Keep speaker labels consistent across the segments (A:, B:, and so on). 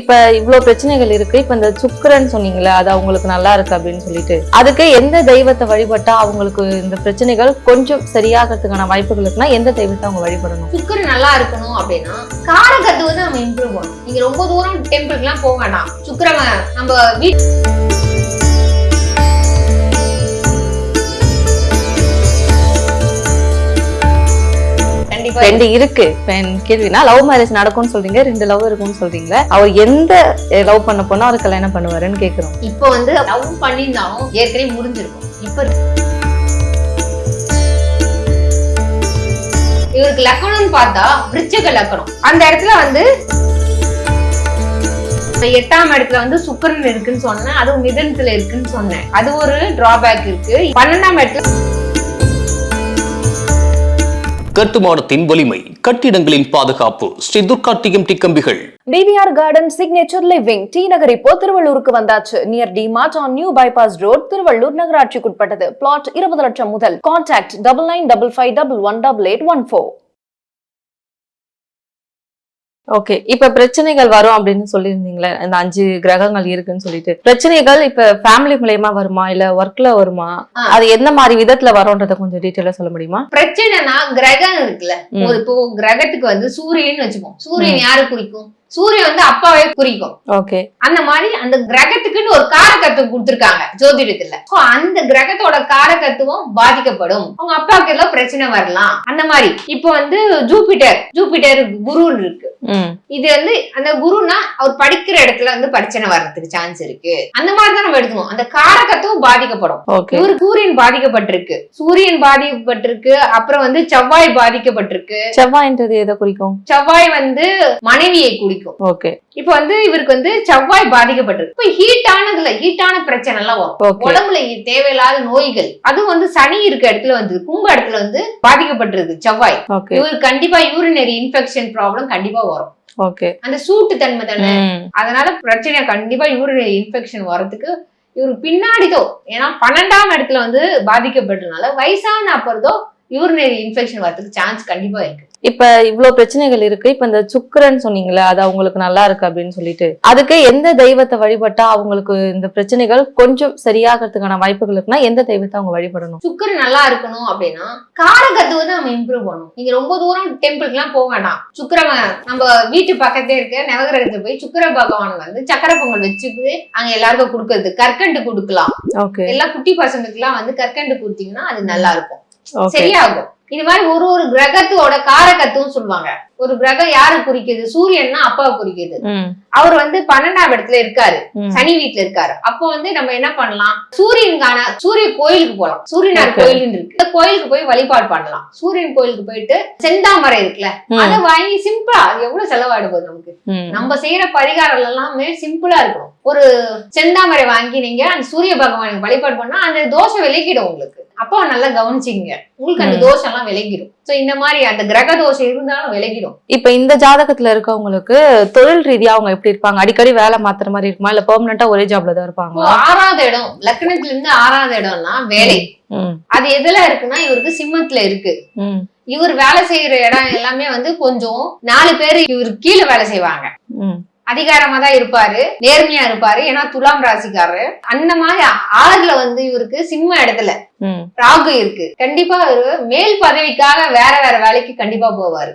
A: இப்ப இவ்வளவு பிரச்சனைகள் இருக்கு. இப்ப இந்த சுக்கிரன் சொன்னீங்களே, அது அவங்களுக்கு நல்லா இருக்கு அப்படின்னு சொல்லிட்டு, அதுக்கு எந்த தெய்வத்தை வழிபட்டா அவங்களுக்கு இந்த பிரச்சனைகள் கொஞ்சம் சரியாகிறதுக்கான வாய்ப்புகள் இருக்குன்னா எந்த தெய்வத்தை அவங்க வழிபடணும்?
B: சுக்கிரன் நல்லா இருக்கணும் அப்படின்னா காரகத்துவத்தை நம்ம இம்ப்ரூவ் பண்ணணும். நீங்க ரொம்ப தூரம் டெம்பிளுக்கு எல்லாம் போக வேண்டாம். சுக்கிரன் நம்ம வீட்டு
A: ரெண்டு இருக்கு. கேள்வினா லவ் மேரேஜ் நடக்கும்னு சொல்றீங்க, 2 லவ் இருக்கும்னு சொல்றீங்களா? அவர் எந்த லவ் பண்ண போனா அவர் கல்யாணம் பண்ணுவாருன்னு கேக்குறோம்.
B: இப்ப வந்து லவ் பண்ணிருந்தாலும் ஏற்கனவே முடிஞ்சிருக்கும். இப்ப இவருக்கு லக்கணம்னு பார்த்தா விருச்சிக லக்கணம். அந்த இடத்துல வந்து 8ஆம் இடத்துல வந்து சுக்கிரன் இருக்குன்னு சொன்னேன், அதுவும் மிதனத்துல இருக்குன்னு சொன்னேன். அது ஒரு டிராபேக் இருக்கு. 12ஆம் இடத்துல
C: கட்டுமானத்தின் வலிமை, கட்டிடங்களின் பாதுகாப்பு. ஸ்ரீ துர்கா டிஎம்டி கம்பிகள்.
D: DVR Garden Signature Living T Nagar இப்போ திருவள்ளூருக்கு வந்தாச்சு. Near DMart on new bypass road, Tiruvallur நகராட்சிக்குட்பட்டது. பிளாட் 20 லட்சம் முதல். கான்டாக்ட் 9955511814.
A: ஓகே, இப்ப பிரச்சனைகள் வரும் அப்படின்னு சொல்லியிருந்தீங்களே, இந்த 5 கிரகங்கள் இருக்குன்னு சொல்லிட்டு, பிரச்சனைகள் இப்ப ஃபேமிலி மூலமா வருமா இல்ல ஒர்க்ல வருமா? அது எந்த மாதிரி விதத்துல வரும்ன்றத கொஞ்சம் டீட்டெயிலா சொல்ல முடியுமா?
B: பிரச்சனைனா கிரகம் இருக்குல்ல, ஒரு இப்போ கிரகத்துக்கு வந்து சூரியன் வச்சுப்போம். சூரியன் யாரு குறிக்கும்? சூரியன் வந்து அப்பாவே குறிக்கும்.
A: ஓகே, அந்த
B: மாதிரி அந்த கிரகத்துக்குன்னு ஒரு காரகத்துவம் கொடுத்திருக்காங்க ஜோதிடத்துல. அந்த கிரகத்தோட காரகத்துவம் பாதிக்கப்படும். அவங்க அப்பாவுக்கு எல்லாம் பிரச்சனை வரலாம். அந்த மாதிரி இப்ப வந்து ஜூபிட்டர் குரு இருக்கு. இது வந்து அந்த குருனா அவர் படிக்கிற இடத்துல வந்து பிரச்சனை வர்றதுக்கு சான்ஸ் இருக்கு. அந்த மாதிரிதான் நம்ம எடுக்கணும். அந்த காரகத்துவம் பாதிக்கப்படும். இவரு சூரியன் பாதிக்கப்பட்டிருக்கு. அப்புறம் வந்து செவ்வாய் பாதிக்கப்பட்டிருக்கு.
A: செவ்வாய்ன்றது எதை குறிக்கும்?
B: செவ்வாய் வந்து மனைவியை குறிக்கும்.
A: ஓகே,
B: இப்ப வந்து இவருக்கு வந்து செவ்வாய் பாதிக்கப்பட்டிருக்கு. இப்ப ஹீட்டான பிரச்சனை எல்லாம் வரும். உடம்புல தேவையில்லாத நோய்கள். அது வந்து சனி இருக்க இடத்துல வந்து கும்ப இடத்துல வந்து பாதிக்கப்பட்டிருக்கு செவ்வாய். இவருக்கு கண்டிப்பா யூரினரி இன்ஃபெக்ஷன் ப்ராப்ளம் கண்டிப்பா வரும்.
A: ஓகே,
B: அந்த சூட்டு தன்மை தானே, அதனால பிரச்சனை கண்டிப்பா யூரினரி இன்ஃபெக்ஷன் வரதுக்கு இவருக்கு பின்னாடிதோ. ஏன்னா 12ஆம் இடத்துல வந்து பாதிக்கப்பட்டதுனால வயசான அப்புறதோ யூரினரி இன்ஃபெக்ஷன் வரதுக்கு சான்ஸ் கண்டிப்பா இருக்கு.
A: இப்ப இவ்வளவு பிரச்சனைகள் இருக்கு. இப்ப இந்த சுக்கிரன் சொன்னீங்களே, அது அவங்களுக்கு நல்லா இருக்கு அப்படின்னு சொல்லிட்டு, அதுக்கு எந்த தெய்வத்தை வழிபட்டா அவங்களுக்கு இந்த பிரச்சனைகள் கொஞ்சம் சரியாகிறதுக்கான வாய்ப்புகள் இருக்குன்னா எந்த தெய்வத்தை அவங்க வழிபடணும்?
B: சுக்கிரன் நல்லா இருக்கணும் அப்படின்னா காரகத்துவத்தை நம்ம இம்ப்ரூவ் பண்ணணும். நீங்க ரொம்ப தூரம் டெம்பிளுக்கு எல்லாம் போக வேண்டாம். சுக்கிரன் நம்ம வீட்டு பக்கத்தே இருக்க நவகிரகத்தை போய் சுக்கிர பகவான் வந்து சக்கரை பொங்கல் வச்சுட்டு அங்க எல்லாருக்கும் கொடுக்கறது. கற்கண்டு கொடுக்கலாம். எல்லா குட்டி பசங்களுக்கு எல்லாம் வந்து கற்கண்டு கொடுத்தீங்கன்னா அது நல்லா இருக்கும், சரியாகும். இது மாதிரி ஒரு கிரகத்தோட காரகத்துவம் சொல்லுவாங்க. ஒரு கிரகம் யாரு குறிக்குது? சூரியன்னா அப்பாவை குறிக்குது. அவர் வந்து 12ஆம் இடத்துல இருக்காரு, சனி வீட்டுல இருக்காரு. அப்போ வந்து நம்ம என்ன பண்ணலாம்? சூரிய கோயிலுக்கு போலாம். சூரியனார் கோயில்னு இருக்கு, இந்த கோயிலுக்கு போய் வழிபாடு பண்ணலாம். சூரியன் கோயிலுக்கு போயிட்டு செந்தாமரை இருக்குல்ல, அதை வாங்கி சிம்பிளா, அது எவ்வளவு செலவாயிடும் நமக்கு. நம்ம செய்யற பரிகாரம் எல்லாமே சிம்பிளா இருக்கணும். ஒரு செந்தாமரை வாங்கி நீங்க அந்த சூரிய பகவானுக்கு வழிபாடு பண்ணா அந்த தோஷம் விலகிடும் உங்களுக்கு. அப்போ நல்லா கவனிச்சிங்க, உங்களுக்கு அந்த தோஷம் எல்லாம் விலகிடும். சோ இந்த மாதிரி அந்த கிரக தோஷம் இருந்தாலும் விலகிடும்.
A: இப்ப இந்த ஜாதகத்துல இருக்கவங்களுக்கு தொழில் ரீதியா அவங்க எப்படி இருப்பாங்க? அடிக்கடி வேலை மாத்துற மாதிரி இருக்குமா இல்ல பெர்மனண்டா ஒரே ஜாப்ல தான் இருப்பாங்க?
B: 6ஆவது இடம், லக்னத்துல இருந்து 6ஆவது இடம்னா வேலை. அது எதுல இருக்குன்னா இவருக்கு சிம்மத்துல இருக்கு. இவர் வேலை செய்யற இடம் எல்லாமே வந்து கொஞ்சம் 4 பேரு இவருக்கு கீழே வேலை செய்வாங்க. அதிகாரமா தான் இருப்பாரு, நேர்மையா இருப்பாரு. ஏன்னா துலாம் ராசிக்காரரு. அந்த மாதிரி 6ல வந்து இவருக்கு சிம்ம இடத்துல ராகு இருக்கு. கண்டிப்பா ஒரு மேல் பதவிக்காக வேற வேலைக்கு கண்டிப்பா போவாரு.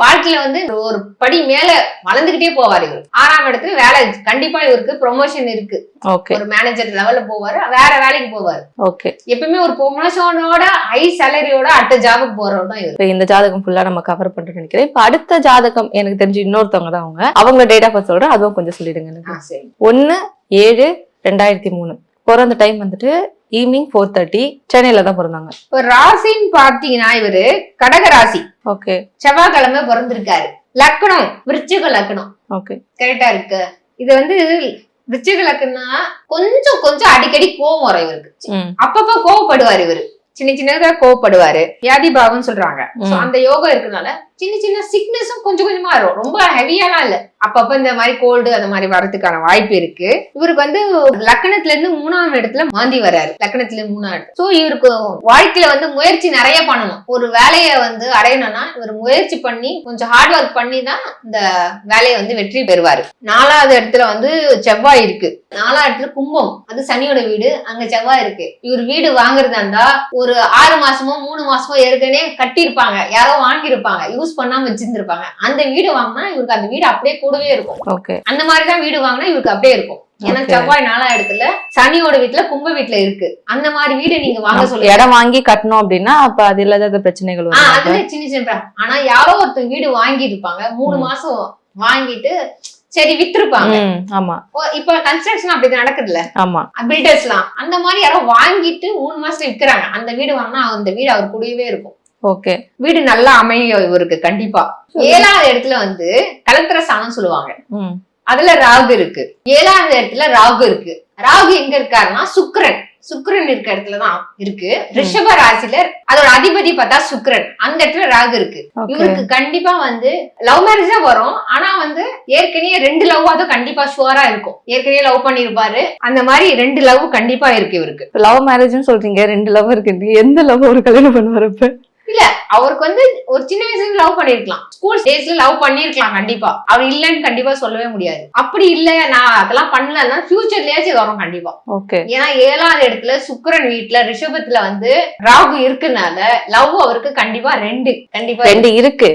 B: வாழ்க்கையில வந்து ஒரு படி மேல வளர்ந்துகிட்டே போவாரு. இவர் 6ஆம் இடத்துல வேலை கண்டிப்பா இவருக்கு ப்ரொமோஷன் இருக்கு. ஒரு மேனேஜர் லெவல்ல போவாரு, வேற வேலைக்கு போவாரு. எப்பவுமே ஒரு ப்ரொமோஷனோட ஹை சேலரியோட அடுத்த ஜாபுக்கு போறவர் தான் இவர்.
A: இந்த ஜாதகம் ஃபுல்லா நம்ம கவர் பண்றோம்னு நினைக்கிறேன். இப்ப அடுத்த ஜாதகம் எனக்கு தெரிஞ்சு இன்னொருத்தவங்க தான், அவங்க டேட் ஆஃப் பர்த் சொல்றேன், அதுவும் கொஞ்சம் சொல்லிடுங்க. 1/7/2003 பிறந்த டைம் வந்துட்டு ஈவினிங் 4:30 சென்னையில தான் பிறந்தாங்க.
B: இப்ப ராசின்னு பாத்தீங்கன்னா இவரு கடக ராசி. செவ்வாய்க்கிழமை பிறந்திருக்காரு. லக்னம் விருச்சிக லக்னம். கரெக்டா இருக்கு. இது வந்து விருச்சிக லக்னம்னா கொஞ்சம் அடிக்கடி கோவம் வரும் இவருக்கு. அப்பப்ப கோவப்படுவாரு இவரு, சின்னதா கோவப்படுவாரு. வியாதி பாவம் சொல்றாங்க. அந்த யோகம் இருக்கனால சின்ன சின்ன சிக்னஸும் கொஞ்சம் கொஞ்சமா வரும், ரொம்ப ஹெவியாலாம் இல்ல. அப்பப்ப இந்த மாதிரி கோல்டு அந்த மாதிரி வரதுக்கான வாய்ப்பு இருக்கு. இவருக்கு வந்து லக்னத்துல இருந்து 3ஆம் இடத்துல மாந்தி வர்றாரு, லக்னத்துல 3ஆம் இடத்துல. சோ இவருக்கு வாழ்க்கையில வந்து முயற்சி நிறைய பண்ணணும். ஒரு வேலையை வந்து அடையணும்னா இவர் முயற்சி பண்ணி கொஞ்சம் ஹார்ட் ஒர்க் பண்ணி தான் இந்த வேலையை வந்து வெற்றி பெறுவாரு. 4ஆவது இடத்துல வந்து செவ்வாய் இருக்கு, 4ஆவது இடத்துல கும்பம், அது சனியோட வீடு, அங்க செவ்வாய் இருக்கு. இவர் வீடு வாங்குறதா இருந்தா ஒரு 6 மாசமோ 3 மாசமோ ஏற்கனவே கட்டியிருப்பாங்க, யாரோ வாங்கியிருப்பாங்க, யூஸ் பண்ணாம வச்சிருந்திருப்பாங்க. அந்த வீடு வாங்கினா இவருக்கு அந்த வீடு அப்படியே கூடவே இருக்கும். அந்த மாதிரிதான் வீடு வாங்கினா இவருக்கு அப்படியே இருக்கும். ஏன்னா செவ்வாய் 4ஆம் இடத்துல சனியோட வீட்டுல கும்ப வீட்டுல இருக்கு. அந்த மாதிரி வீடு நீங்க வாங்க சொல்லுங்க.
A: இடம் வாங்கி கட்டணும் அப்படின்னா அப்ப அது இல்லாத பிரச்சனைகள் வரும்.
B: அதுல சின்ன சின்ன ஆனா யாரோ ஒருத்தர் வீடு வாங்கி இருப்பாங்க, 3 மாசம் வாங்கிட்டு சரி வித்துருப்பாங்க.
A: ஆமா,
B: இப்ப கன்ஸ்ட்ரக்ஷன் அப்படி நடக்குதுல்ல,
A: ஆமா,
B: பில்டர்ஸ் எல்லாம் அந்த மாதிரி யாரோ வாங்கிட்டு 3 மாசத்துல விற்கிறாங்க. அந்த வீடு வாங்கினா அந்த வீடு அவர் கூடவே இருக்கும்.
A: ஓகே,
B: வீடு நல்லா அமையும் இவருக்கு கண்டிப்பா. 7ஆவது இடத்துல வந்து கலத்திர ஸ்தானம் சொல்லுவாங்க, அதுல ராகு இருக்கு. 7ஆவது இடத்துல ராகு இருக்கு. ராகு எங்க இருக்காருன்னா சுக்கிரன் இருக்க இடத்துலதான் இருக்கு. ரிஷப ராசியில அதோட அதிபதி பார்த்தா சுக்கிரன், அந்த இடத்துல ராகு இருக்கு. இவருக்கு கண்டிப்பா வந்து லவ் மேரேஜ் தான் வரும். ஆனா வந்து ஏற்கனவே 2 லவ்வாவது கண்டிப்பா ஷுவரா இருக்கும். ஏற்கனவே லவ் பண்ணிருப்பாரு, அந்த மாதிரி 2 லவ் கண்டிப்பா இருக்கு இவருக்கு.
A: லவ் மேரேஜ்னு சொல்றீங்க, 2 லவ் இருக்கு, எந்த லவ் ஒரு கல்யாணம் பண்ணுவாரு? இப்ப
B: இல்ல, அவருக்கு வந்து ஒரு சின்ன வயசுல லவ் பண்ணிருக்கலாம், ஸ்கூல் டேஸ்ல லவ் பண்ணிருக்கலாம். கண்டிப்பா அவர் இல்லன்னு கண்டிப்பா சொல்லவே முடியாது. அப்படி இல்ல நான் அதெல்லாம் பண்ணலன்னா ஃபியூச்சர்லயாச்சும் வரும் கண்டிப்பா.
A: ஓகே,
B: ஏன்னா 7ஆவது இடத்துல சுக்கிரன் வீட்டுல ரிஷபத்துல வந்து ராகு இருக்குனால லவ் அவருக்கு கண்டிப்பா 2
A: இருக்கு.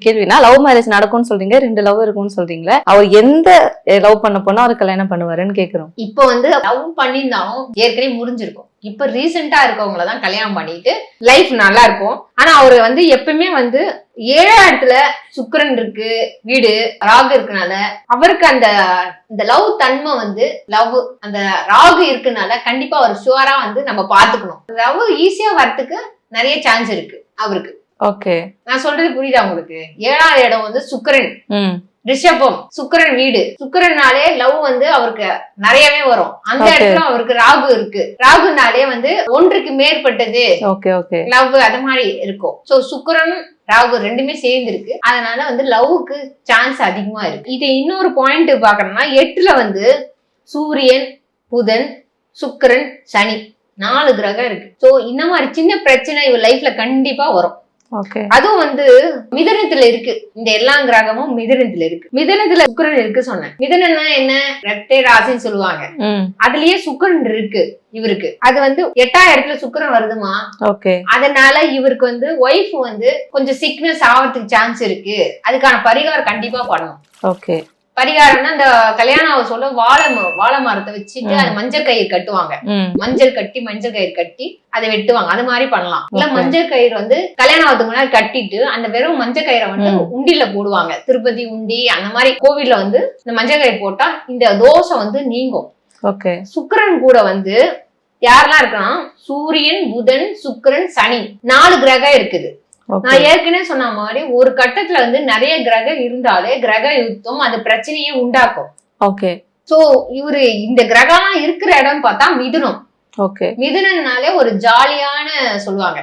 A: கேள்வினா லவ் மேரேஜ் நடக்கும்னு சொல்றீங்க, 2 லவ் இருக்கும்னு சொல்றீங்களா? அவர் எந்த லவ் பண்ண போனா அவர் கல்யாணம் பண்ணுவாருன்னு கேக்குறோம்.
B: இப்ப வந்து லவ் பண்ணிருந்தாலும் ஏற்கனவே முடிஞ்சிருக்கும். இப்ப ரீசெண்டா இருக்கவங்களதான் கல்யாணம் பண்ணிட்டு லைஃப் நல்லா இருக்கும். ஆனா அவரு வந்து எப்பவுமே வந்து 7ஆம் இடத்துல சுக்கிரன் இருக்கு, வீடு ராகு இருக்கனால அவருக்கு அந்த லவ் தன்மை வந்து அந்த ராகு இருக்குனால கண்டிப்பா அவர் ஷுவரா வந்து நம்ம பாத்துக்கணும். லவ் ஈஸியா வரதுக்கு நிறைய சான்ஸ் இருக்கு அவருக்கு.
A: ஓகே,
B: நான் சொல்றது புரியுதா உங்களுக்கு? 7ஆவது இடம் வந்து சுக்கிரன், ரிஷபம், சுக்கிரன் வீடு. சுக்கிரனாலே லவ் வந்து அவருக்கு நிறையவே வரும். அந்த இடத்துல அவருக்கு ராகு இருக்கு. ராகுனாலே வந்து ஒன்றுக்கு மேற்பட்டது லவ் அது மாதிரி இருக்கும். சோ சுக்கிரன் ராகு 2மே சேர்ந்து இருக்கு. அதனால வந்து லவ்வுக்கு சான்ஸ் அதிகமா இருக்கு. இது இன்னொரு பாயிண்ட் பாக்கணும்னா 8ல வந்து சூரியன், புதன், சுக்கிரன், சனி 4 கிரகம் இருக்கு. சோ இந்த மாதிரி சின்ன பிரச்சனை இவ லைஃப்ல கண்டிப்பா வரும். அதுவும் வந்து மிதுனத்துல இருக்கு. இந்த எல்லா கிரகமும் மிதுனத்துல இருக்கு. மிதுனத்துல சுக்கிரன் இருக்கு சொன்னேன். மிதுனம்னா என்ன? ரெட்டை ராசின்னு சொல்லுவாங்க. அதுலயே சுக்கிரன் இருக்கு இவருக்கு. அது வந்து 8ஆம் இடத்துல சுக்கிரன் வருதுமா. அதனால இவருக்கு வந்து ஒய்ஃப் வந்து கொஞ்சம் சிக்னஸ் ஆகிறதுக்கு சான்ஸ் இருக்கு. அதுக்கான பரிகாரம் கண்டிப்பா பண்ணணும். பரிகாரம்னா இந்த கல்யாணம் சொல்ல வாழை மரத்தை வச்சுட்டு அது மஞ்சள் கயிறு கட்டுவாங்க. மஞ்சள் கயிறு கட்டி அதை வெட்டுவாங்க. அது மாதிரி பண்ணலாம். இல்ல மஞ்சள் கயிறு வந்து கல்யாணம் ஆகுறதுக்கு முன்னாடி கட்டிட்டு அந்த வெறும் மஞ்சள் கயிறை வந்து உண்டியில போடுவாங்க. திருப்பதி உண்டி அந்த மாதிரி கோவில்ல வந்து இந்த மஞ்சள் கயிறு போட்டா இந்த தோஷம் வந்து நீங்கும். சுக்கிரன் கூட வந்து யாரெல்லாம் இருக்கான்னா சூரியன், புதன், சுக்கிரன், சனி 4 கிரகம் இருக்குது. நான் ஏற்கனவே சொன்ன மாதிரி ஒரு கட்டத்துல வந்து நிறைய கிரகம் இருந்தாலே கிரக யுத்தம் அந்த பிரச்சனையே உண்டாக்கும். சோ இவரு இந்த கிரகம் இருக்கிற இடம் பார்த்தா மிதுனம். மிதுனம்னாலே ஒரு ஜாலியான சொல்லுவாங்க,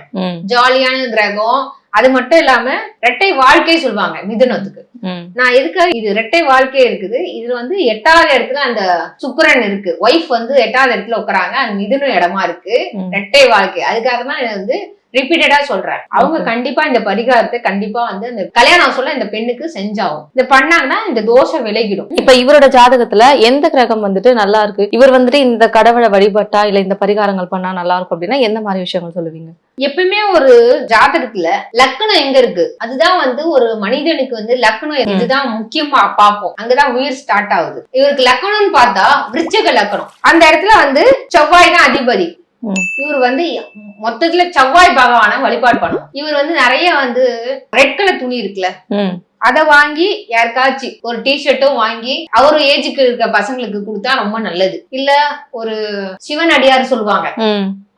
B: ஜாலியான கிரகம். அது மட்டும் இல்லாம இரட்டை வாழ்க்கை சொல்லுவாங்க மிதுனத்துக்கு. நான் எதுக்காக இது இரட்டை வாழ்க்கை இருக்குது, இதுல வந்து 8ஆவது இடத்துல அந்த சுக்கிரன் இருக்கு. ஒய்ஃப் வந்து 8ஆவது இடத்துல உட்காராங்க, அது மிதுன இடமா இருக்கு. இரட்டை வாழ்க்கை அதுக்காக தான் வந்து ரிப்பீட்டடா சொல்றேன். அவங்க கண்டிப்பா இந்த பரிகாரத்தை கண்டிப்பா வந்து இந்த கல்யாணம் சொல்ல இந்த பெண்ணுக்கு செஞ்சாகும். இந்த பண்ணாங்கன்னா இந்த தோஷம் விலகிடும்.
A: இப்ப இவரோட ஜாதகத்துல எந்த கிரகம் வந்துட்டு நல்லா இருக்கு, இவர் வந்துட்டு இந்த கடவுளை வழிபட்டா இல்ல இந்த பரிகாரங்கள் பண்ணா நல்லா இருக்கும் அப்படின்னா எந்த மாதிரி விஷயங்கள் சொல்லுவீங்க?
B: எப்பவுமே ஒரு ஜாதகத்துல லக்னம் எங்க இருக்கு அதுதான் வந்து ஒரு மனிதனுக்கு வந்து லக்னம் இதுதான் முக்கியமா பார்ப்போம். அங்கதான் உயிர் ஸ்டார்ட் ஆகுது. இவருக்கு லக்னம்னு பார்த்தா விருச்சிக லக்னம். அந்த இடத்துல வந்து செவ்வாய் தான் அதிபதி. இவர் வந்து மொத்தத்துல செவ்வாய் பகவான வழிபாடு பண்ணும். இவர் வந்து நிறைய வந்து ரெட் கலர் துணி இருக்குல்ல அத வாங்கி யாருக்காச்சும் ஒரு டிஷர்ட்டும் வாங்கி அவரு ஏஜுக்கு இருக்க பசங்களுக்கு கொடுத்தா ரொம்ப நல்லது. இல்ல ஒரு சிவன் அடியார் சொல்லுவாங்க,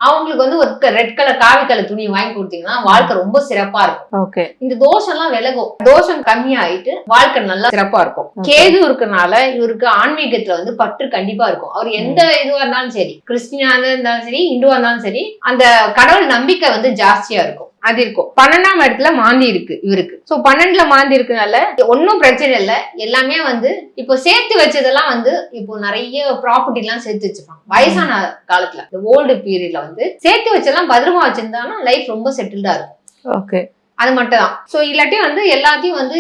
B: அவங்களுக்கு வந்து ஒரு ரெட் கலர் காவி கலர் துணி வாங்கி கொடுத்தீங்கன்னா வாழ்க்கை ரொம்ப சிறப்பா இருக்கும்.
A: ஓகே.
B: இந்த தோஷம் எல்லாம் விலகும், தோஷம் கம்மியாயிட்டு வாழ்க்கை நல்லா சிறப்பா இருக்கும். கேது இருக்கனால இவருக்கு ஆன்மீகத்துல வந்து பற்று கண்டிப்பா இருக்கும். அவர் எந்த இதுவா இருந்தாலும் சரி, கிறிஸ்டினா இருந்தாலும் சரி, இந்துவா இருந்தாலும் சரி, அந்த கடவுள் நம்பிக்கை வந்து ஜாஸ்தியா இருக்கும். அது இருக்கும். 12ஆம் இடத்துல மாந்தி இருக்கு இவருக்கு. சோ 12ல மாந்தி இருக்கனால ஒன்னும் பிரச்சனை இல்ல. எல்லாமே வந்து இப்போ சேர்த்து வச்சதெல்லாம் வந்து இப்போ நிறைய ப்ராப்பர்ட்டி எல்லாம் சேர்த்து வச்சிருப்பாங்க வயசான காலத்துல. இந்த ஓல்டு பீரியட்ல வந்து சேர்த்து வச்செல்லாம் பத்திரமா வச்சிருந்தாங்கன்னா லைஃப் ரொம்ப செட்டில்டா இருக்கும்.
A: ஓகே.
B: அது மட்டும் தான். சோ இல்லாட்டி வந்து எல்லாத்தையும் வந்து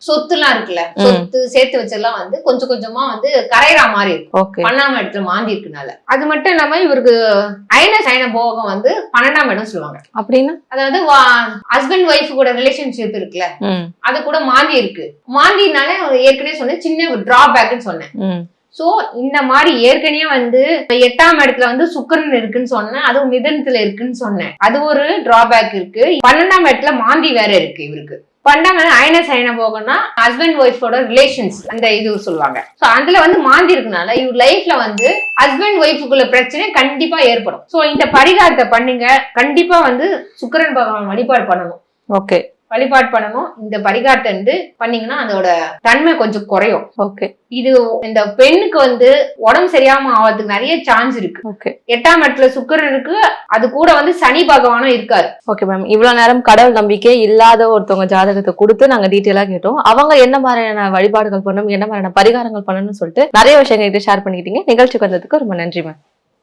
B: சொத்து எல்லாம் இருக்குல்ல, சொத்து சேர்த்து வச்செல்லாம் வந்து கொஞ்சம் கொஞ்சமா வந்து கரையற மாதிரி இருக்கும்.
A: ஓகே.
B: 12ஆம் இடத்துல மாந்தி இருக்கனால. அது மட்டும் இல்லாம இவருக்கு அயன சயன போகம் வந்து 12ஆம் இடம் சொல்லுவாங்க.
A: அப்படின்னா
B: அதாவது ஹஸ்பண்ட் ஒய்ஃப் கூட ரிலேஷன்ஷிப் இருக்குல்ல, அது கூட மாந்தி இருக்கு. மாந்தினால ஏற்கனவே சொன்னேன் சின்ன டிராபேக்னு சொன்னேன். சோ இந்த மாதிரி ஏற்கனவே வந்து 8ஆம் இடத்துல வந்து சுக்கிரன் இருக்குன்னு சொன்னேன், அதுவும் மிதனத்துல இருக்குன்னு சொன்னேன். அது ஒரு டிராபேக் இருக்கு. 12ஆம் இடத்துல மாந்தி வேற இருக்கு இவருக்கு. 12ஆம் இடம் அயன சயன போகம்னா ஹஸ்பண்ட் ஒய்ஃபோட ரிலேஷன்ஸ் அந்த இது சொல்லுவாங்க. சோ அதுல வந்து மாந்தி இருக்கனால இவர் லைஃப்ல வந்து ஹஸ்பண்ட் ஒய்ஃபுக்குள்ள பிரச்சனை கண்டிப்பா ஏற்படும். சோ இந்த பரிகாரத்தை பண்ணுங்க. கண்டிப்பா வந்து சுக்கிரன் பகவான் வழிபாடு பண்ணணும்.
A: ஓகே.
B: வழிபாடு பண்ணணும். இந்த பரிகாரத்தை வந்து பண்ணீங்கன்னா அதோட தன்மை கொஞ்சம் குறையும்.
A: ஓகே.
B: இது இந்த பெண்ணுக்கு வந்து உடம்பு சரியாம ஆகிறதுக்கு நிறைய சான்ஸ் இருக்கு.
A: ஓகே.
B: 8ஆம் இடத்துல சுக்கிரன் இருக்கு, அது கூட வந்து சனி பகவானும் இருக்காரு.
A: ஓகே மேம், இவ்வளவு நேரம் கடவுள் நம்பிக்கை இல்லாத ஒருத்தவங்க ஜாதகத்தை கொடுத்து நாங்க டீட்டெயிலா கேட்டோம். அவங்க என்ன மாதிரியான வழிபாடுகள் பண்ணணும், என்ன மாதிரியான பரிகாரங்கள் பண்ணணும்னு சொல்லிட்டு நிறைய விஷயங்கள் ஷேர் பண்ணிக்கிட்டீங்க. நிகழ்ச்சிக்கு வந்ததுக்கு ரொம்ப நன்றி மேம்.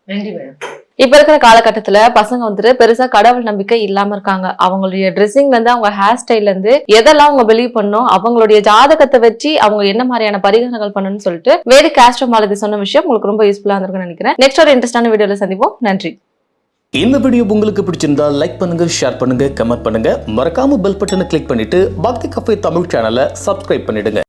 B: நன்றி மேடம்.
A: இப்ப இருக்கிற காலகட்டத்துல பசங்க வந்துட்டு பெருசா கடவுள் நம்பிக்கை இல்லாம இருக்காங்க. அவங்களுடைய ட்ரெஸ்ஸிங்ல இருந்து, அவங்க ஹேர் ஸ்டைல்ல இருந்து எதெல்லாம் அவங்க பிலீவ் பண்ணணும், அவங்களுடைய ஜாதகத்தை வச்சு அவங்க என்ன மாதிரியான பரிகாரங்கள் பண்ணணும்னு சொல்லிட்டு வேதிக் ஆஸ்ட்ரோமாலஜி சொன்ன விஷயம் உங்களுக்கு ரொம்ப யூஸ்ஃபுல்லா இருந்திருக்கும்னு நினைக்கிறேன். நெக்ஸ்ட் ஒரு இன்ட்ரெஸ்டான வீடியோல சந்திப்போம். நன்றி.
C: இந்த வீடியோ உங்களுக்கு பிடிச்சிருந்தா லைக் பண்ணுங்க, ஷேர் பண்ணுங்க, கமெண்ட் பண்ணுங்க. மறக்காம பெல் பட்டனை கிளிக் பண்ணிட்டு பக்தி கஃபே தமிழ் சேனலை சப்ஸ்கிரைப் பண்ணிடுங்க.